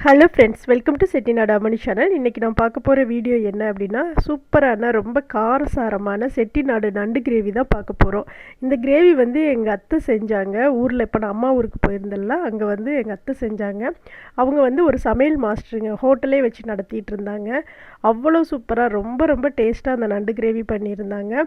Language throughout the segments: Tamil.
Hello friends, welcome to Chettinad அம்மணி சேனல். இன்றைக்கி நான் பார்க்க போகிற வீடியோ என்ன அப்படின்னா, சூப்பரான ரொம்ப காரசாரமான செட்டிநாடு நண்டு கிரேவி தான் பார்க்க போகிறோம். இந்த கிரேவி வந்து எங்கள் அத்தை செஞ்சாங்க ஊரில். இப்போ நான் அம்மா ஊருக்கு போயிருந்தேன்ல, அங்கே வந்து எங்கள் அத்தை செஞ்சாங்க. அவங்க வந்து ஒரு சமையல் மாஸ்டருங்க, ஹோட்டலே வச்சு நடத்திட்டு இருந்தாங்க. அவ்வளோ சூப்பராக ரொம்ப ரொம்ப டேஸ்ட்டாக அந்த நண்டு கிரேவி பண்ணியிருந்தாங்க.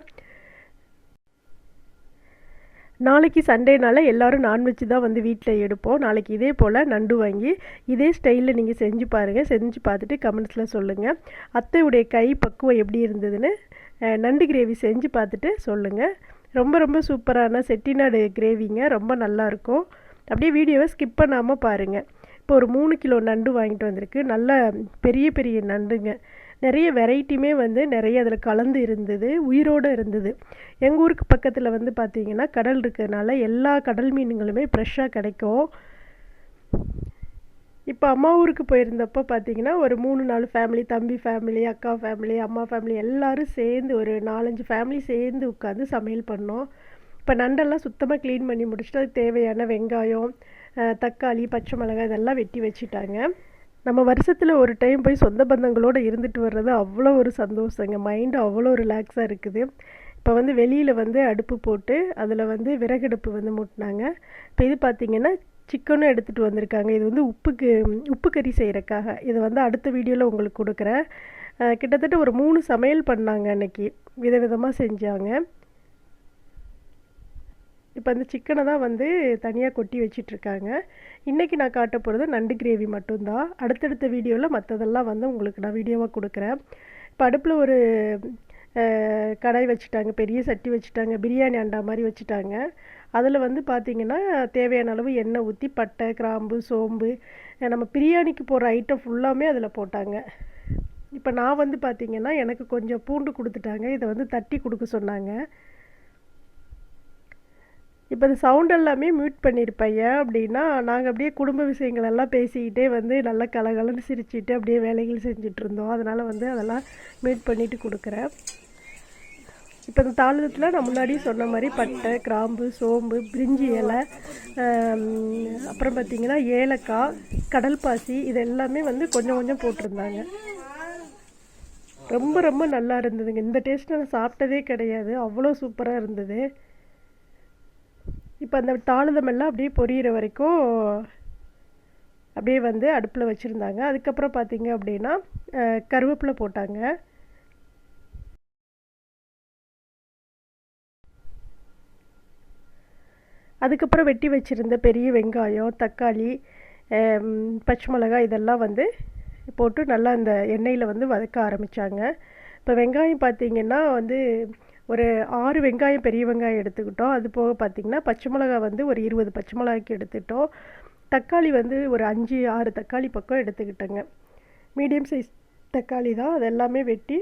நாளைக்கு சண்டேனால எல்லோரும் நான்வெஜ் தான் வந்து வீட்டில் எடுப்போம். நாளைக்கு இதே போல் நண்டு வாங்கி இதே ஸ்டைலில் நீங்கள் செஞ்சு பாருங்கள். செஞ்சு பார்த்துட்டு கமெண்ட்ஸில் சொல்லுங்கள். அத்தையுடைய கை பக்குவம் எப்படி இருந்ததுன்னு நண்டு கிரேவி செஞ்சு பார்த்துட்டு சொல்லுங்கள். ரொம்ப ரொம்ப சூப்பரான செட்டிநாடு கிரேவிங்க, ரொம்ப நல்லாயிருக்கும். அப்படியே வீடியோவை ஸ்கிப் பண்ணாமல் பாருங்கள். இப்போ ஒரு 3 கிலோ நண்டு வாங்கிட்டு வந்திருக்கு. நல்ல பெரிய பெரிய நண்டுங்க. நிறைய வெரைட்டியுமே வந்து நிறைய அதில் கலந்து இருந்தது, உயிரோடு இருந்தது. எங்கள் ஊருக்கு பக்கத்தில் வந்து பார்த்திங்கன்னா கடல் இருக்கிறதுனால எல்லா கடல் மீன்களுமே ஃப்ரெஷ்ஷாக கிடைக்கும். இப்போ அம்மா ஊருக்கு போயிருந்தப்போ பார்த்திங்கன்னா ஒரு 3-4 ஃபேமிலி, தம்பி ஃபேமிலி, அக்கா ஃபேமிலி, அம்மா ஃபேமிலி எல்லோரும் சேர்ந்து ஒரு 4-5 ஃபேமிலி சேர்ந்து உட்காந்து சமையல் பண்ணோம். இப்போ நண்டெல்லாம் சுத்தமாக க்ளீன் பண்ணி முடிச்சுட்டு அதுக்கு தேவையான வெங்காயம், தக்காளி, பச்சை மிளகாய் இதெல்லாம் வெட்டி வச்சுட்டாங்க. நம்ம வருஷத்தில் ஒரு டைம் போய் சொந்த பந்தங்களோடு இருந்துட்டு வர்றது அவ்வளோ ஒரு சந்தோஷங்க. மைண்டு அவ்வளோ ரிலாக்ஸாக இருக்குது. இப்போ வந்து வெளியில் வந்து அடுப்பு போட்டு அதில் வந்து விறகடுப்பு வந்து மூட்டினாங்க. இப்போ இது பார்த்திங்கன்னா சிக்கனும் எடுத்துகிட்டு வந்திருக்காங்க. இது வந்து உப்பு கறி செய்கிறக்காக. இதை வந்து அடுத்த வீடியோவில் உங்களுக்கு கொடுக்குறேன். கிட்டத்தட்ட ஒரு 3 சமையல் பண்ணாங்க அன்றைக்கி, விதவிதமாக செஞ்சாங்க. இப்போ அந்த சிக்கனை தான் வந்து தனியாக கொட்டி வச்சிட்ருக்காங்க. இன்றைக்கி நான் காட்ட போகிறது நண்டு கிரேவி மட்டும்தான். அடுத்தடுத்த வீடியோவில் மற்றதெல்லாம் வந்து உங்களுக்கு நான் வீடியோவாக கொடுக்குறேன். இப்போ அடுப்பில் ஒரு கடாய் வச்சுட்டாங்க, பெரிய சட்டி வச்சுட்டாங்க, பிரியாணி அண்டா மாதிரி வச்சுட்டாங்க. அதில் வந்து பார்த்திங்கன்னா தேவையான அளவு எண்ணெய் ஊற்றி பட்டை, கிராம்பு, சோம்பு, நம்ம பிரியாணிக்கு போடுற ஐட்டம் ஃபுல்லாமே அதில் போட்டாங்க. இப்போ நான் வந்து பார்த்திங்கன்னா எனக்கு கொஞ்சம் பூண்டு கொடுத்துட்டாங்க. இதை வந்து தட்டி கொடுக்க சொன்னாங்க. இப்போ இந்த சவுண்ட் எல்லாமே மியூட் பண்ணியிருப்பேன். ஏன் அப்படின்னா நாங்கள் அப்படியே குடும்ப விஷயங்கள் எல்லாம் பேசிக்கிட்டே வந்து நல்லா கலகலன்னு சிரிச்சுட்டு அப்படியே வேலைகள் செஞ்சிட்ருந்தோம். அதனால் வந்து அதெல்லாம் மியூட் பண்ணிவிட்டு கொடுக்குறேன். இப்போ இந்த தாளிதத்தில் நான் முன்னாடி சொன்ன மாதிரி பட்டை, கிராம்பு, சோம்பு, பிரிஞ்சி இலை, அப்புறம் பார்த்திங்கன்னா ஏலக்காய், கடல் பாசி, இது எல்லாமே வந்து கொஞ்சம் கொஞ்சம் போட்டிருந்தாங்க. ரொம்ப ரொம்ப நல்லா இருந்ததுங்க. இந்த டேஸ்ட்டு நான் சாப்பிட்டதே கிடையாது, அவ்வளோ சூப்பராக இருந்தது. இப்போ அந்த தாளிதமெல்லாம் அப்படியே பொரியிற வரைக்கும் அப்படியே வந்து அடுப்பில் வச்சுருந்தாங்க. அதுக்கப்புறம் பார்த்திங்க அப்படின்னா கருவேப்பிலை போட்டாங்க. அதுக்கப்புறம் வெட்டி வச்சுருந்த பெரிய வெங்காயம், தக்காளி, பச்சை மிளகாய் இதெல்லாம் வந்து போட்டு நல்லா இந்த எண்ணெயில் வந்து வதக்க ஆரம்பித்தாங்க. இப்போ வெங்காயம் பார்த்திங்கன்னா வந்து ஒரு 6 வெங்காயம், பெரிய வெங்காயம் எடுத்துக்கிட்டோம். அது போக பார்த்திங்கன்னா பச்சை மிளகா வந்து ஒரு 20 பச்சை மிளகாய்க்கு எடுத்துக்கிட்டோம். தக்காளி வந்து ஒரு 5-6 தக்காளி பக்கம் எடுத்துக்கிட்டோங்க. மீடியம் சைஸ் தக்காளி தான். அது எல்லாமே வெட்டி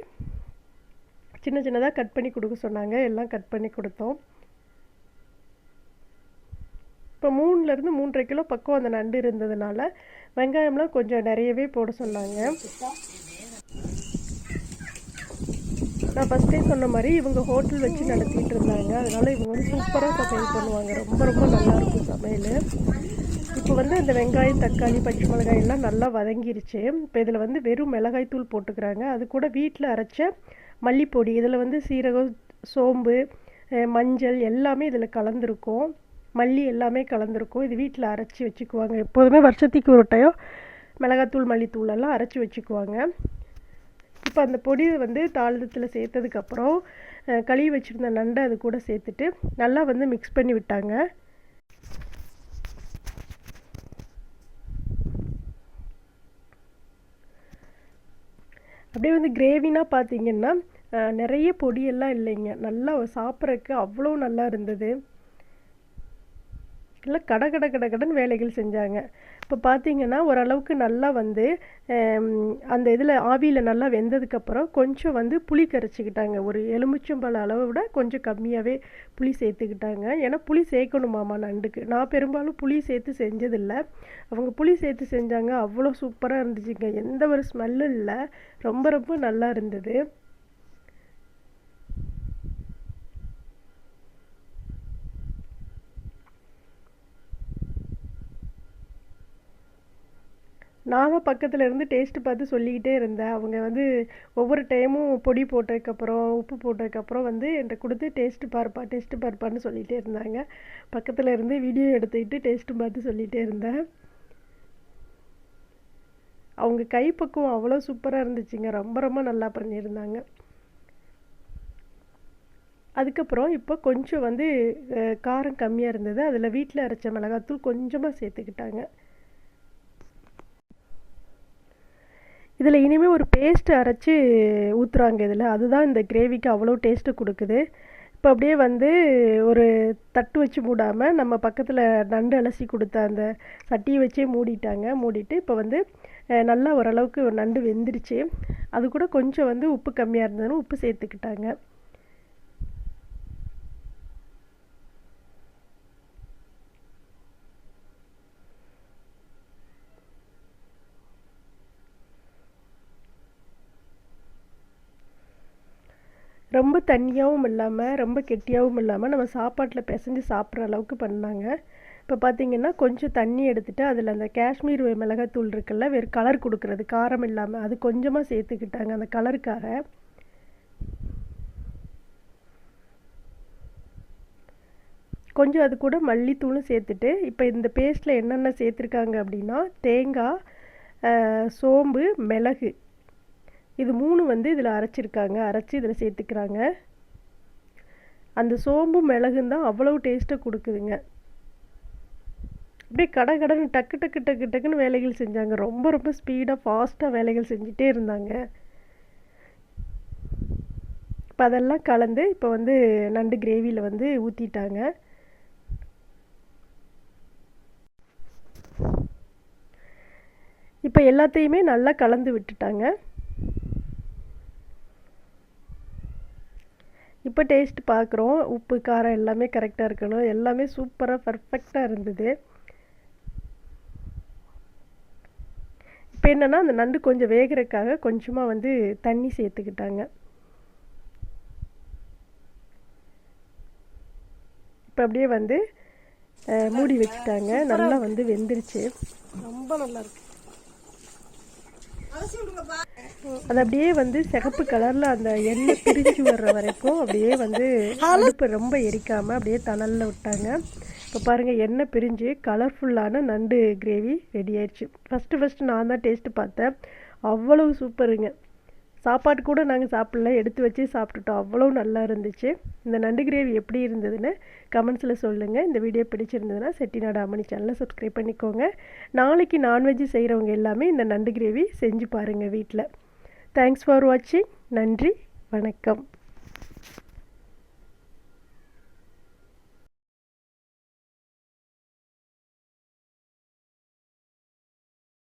சின்ன சின்னதாக கட் பண்ணி கொடுக்க சொன்னாங்க. எல்லாம் கட் பண்ணி கொடுத்தோம். இப்போ 3-3 1/2 கிலோ பக்கம் அந்த நண்டு இருந்ததுனால வெங்காயம்லாம் கொஞ்சம் நிறையவே போட சொன்னாங்க. நான் ஃபஸ்ட்டே சொன்ன மாதிரி இவங்க ஹோட்டல் வச்சு நடத்திட்டு இருந்தாங்க. அதனால் இவங்க வந்து சூப்பராக சமையல் பண்ணுவாங்க. ரொம்ப ரொம்ப நல்லாயிருக்கும் சமையல். இப்போ வந்து அந்த வெங்காயம், தக்காளி, பச்சை மிளகாய் எல்லாம் நல்லா வதங்கிருச்சு. இப்போ இதில் வந்து வெறும் மிளகாய் தூள் போட்டுக்கிறாங்க. அது கூட வீட்டில் அரைச்ச மல்லிப்பொடி, இதில் வந்து சீரகம், சோம்பு, மஞ்சள் எல்லாமே இதில் கலந்துருக்கும். மல்லி எல்லாமே கலந்துருக்கும். இது வீட்டில் அரைச்சி வச்சுக்குவாங்க. எப்போதுமே வருஷத்துக்கு ஒரு டைம் மிளகாத்தூள், மல்லித்தூள் எல்லாம் அரைச்சி வச்சுக்குவாங்க. இப்போ அந்த பொடி வந்து தாளிதத்தில் சேர்த்ததுக்கப்புறம் கழுவி வச்சுருந்த நண்டை அது கூட சேர்த்துட்டு நல்லா வந்து மிக்ஸ் பண்ணி விட்டாங்க. அப்படியே வந்து கிரேவினா பார்த்திங்கன்னா நிறைய பொடியெல்லாம் இல்லைங்க. நல்லா சாப்பிட்றதுக்கு அவ்வளோ நல்லா இருந்தது. எல்லாம் கடன்னு வேலைகள் செஞ்சாங்க. இப்போ பார்த்திங்கன்னா ஓரளவுக்கு நல்லா வந்து அந்த இதில் ஆவியில் நல்லா வெந்ததுக்கப்புறம் கொஞ்சம் வந்து புளி கரைச்சிக்கிட்டாங்க. ஒரு எலுமிச்சம்பழ அளவை விட கொஞ்சம் கம்மியாகவே புளி சேர்த்துக்கிட்டாங்க. ஏன்னா புளி சேர்க்கணுமாமா நண்டுக்கு. நான் பெரும்பாலும் புளி சேர்த்து செஞ்சதில்லை. அவங்க புளி சேர்த்து செஞ்சாங்க. அவ்வளோ சூப்பராக இருந்துச்சுங்க. எந்த ஒரு ஸ்மெல்லும் இல்லை. ரொம்ப ரொம்ப நல்லா இருந்தது. நான் தான் பக்கத்தில் இருந்து டேஸ்ட்டு பார்த்து சொல்லிக்கிட்டே இருந்தேன். அவங்க வந்து ஒவ்வொரு டைமும் பொடி போட்டதுக்கப்புறம் உப்பு போட்டதுக்கப்புறம் வந்து என்கிட்ட கொடுத்து டேஸ்ட்டு பாருப்பான்னு சொல்லிகிட்டே இருந்தாங்க. பக்கத்தில் இருந்து வீடியோ எடுத்துக்கிட்டு டேஸ்ட்டு பார்த்து சொல்லிகிட்டே இருந்தேன். அவங்க கைப்பக்குவம் அவ்வளோ சூப்பராக இருந்துச்சுங்க. ரொம்ப ரொம்ப நல்லா பண்ணியிருந்தாங்க. அதுக்கப்புறம் இப்போ கொஞ்சம் வந்து காரம் கம்மியாக இருந்தது. அதில் வீட்டில் அரைச்ச மிளகாத்தூள் கொஞ்சமாக சேர்த்துக்கிட்டாங்க. இதில் இனிமேல் ஒரு பேஸ்ட்டு அரைச்சி ஊற்றுறாங்க இதில். அதுதான் இந்த கிரேவிக்கு அவ்வளோ டேஸ்ட்டு கொடுக்குது. இப்போ அப்படியே வந்து ஒரு தட்டு வச்சு மூடாமல் நம்ம பக்கத்தில் நண்டு அலசி கொடுத்த அந்த சட்டியை வச்சே மூடிட்டாங்க. மூடிட்டு இப்போ வந்து நல்லா ஓரளவுக்கு நண்டு வெந்துருச்சு. அது கூட கொஞ்சம் வந்து உப்பு கம்மியாக இருந்ததுன்னு உப்பு சேர்த்துக்கிட்டாங்க. ரொம்ப தண்ணியாகவும் இல்லாமல் ரொம்ப கெட்டியாகவும் இல்லாமல் நம்ம சாப்பாட்டில் பிசைஞ்சு சாப்பிட்ற அளவுக்கு பண்ணாங்க. இப்போ பார்த்திங்கன்னா கொஞ்சம் தண்ணி எடுத்துகிட்டு அதில் அந்த காஷ்மீர் மிளகாத்தூள் இருக்குல்ல, வெறும் கலர் கொடுக்குறது காரம் இல்லாமல், அது கொஞ்சமாக சேர்த்துக்கிட்டாங்க அந்த கலருக்காக. கொஞ்சம் அது கூட மல்லித்தூளும் சேர்த்துட்டு இப்போ இந்த பேஸ்ட்டில் என்னென்ன சேர்த்துருக்காங்க அப்படின்னா தேங்காய், சோம்பு, மிளகு, இது 3 வந்து இதில் அரைச்சிருக்காங்க. அரைச்சி இதில் சேர்த்துக்கிறாங்க. அந்த சோம்பும் மிளகும் தான் அவ்வளோ டேஸ்ட்டை கொடுக்குதுங்க. அப்படியே கடன்னு டக்குன்னு வேலைகள் செஞ்சாங்க. ரொம்ப ரொம்ப ஸ்பீடாக ஃபாஸ்ட்டாக வேலைகள் செஞ்சுட்டே இருந்தாங்க. இப்போ அதெல்லாம் கலந்து இப்போ வந்து நண்டு கிரேவியில் வந்து ஊற்றிட்டாங்க. இப்போ எல்லாத்தையுமே நல்லா கலந்து விட்டுட்டாங்க. இப்போ டேஸ்ட் பார்க்குறோம். உப்பு காரம் எல்லாமே கரெக்டாக இருக்கணும். எல்லாமே சூப்பராக பர்ஃபெக்டாக இருந்தது. இப்போ என்னென்னா அந்த நண்டு கொஞ்சம் வேகிறதுக்காக கொஞ்சமாக வந்து தண்ணி சேர்த்துக்கிட்டாங்க. இப்போ அப்படியே வந்து மூடி வச்சுட்டாங்க. நல்லா வந்து வெந்துருச்சு. ரொம்ப நல்லா இருக்கு. அது அப்படியே வந்து சிகப்பு கலரில் அந்த எண்ணெய் பிரிஞ்சு வர்ற வரைக்கும் அப்படியே வந்து அடுப்பை ரொம்ப எரிக்காமல் அப்படியே தணலில் விட்டாங்க. இப்போ பாருங்கள் எண்ணெய் பிரிஞ்சு கலர்ஃபுல்லான நண்டு கிரேவி ரெடி ஆயிடுச்சு. ஃபஸ்ட்டு நான் தான் டேஸ்ட்டு பார்த்தேன். அவ்வளவு சூப்பருங்க. சாப்பாடு கூட நாங்கள் சாப்பிடல, எடுத்து வச்சு சாப்பிட்டுட்டோம். அவ்வளோ நல்லா இருந்துச்சு. இந்த நண்டு கிரேவி எப்படி இருந்ததுன்னு கமெண்ட்ஸில் சொல்லுங்கள். இந்த வீடியோ பிடிச்சிருந்ததுன்னா செட்டிநாடு அம்மணி சேனலை சப்ஸ்கிரைப் பண்ணிக்கோங்க. நாளைக்கு நான்வெஜ் செய்கிறவங்க எல்லாமே இந்த நண்டு கிரேவி செஞ்சு பாருங்கள் வீட்டில். தேங்க்ஸ் ஃபார் வாட்சிங். நன்றி, வணக்கம்.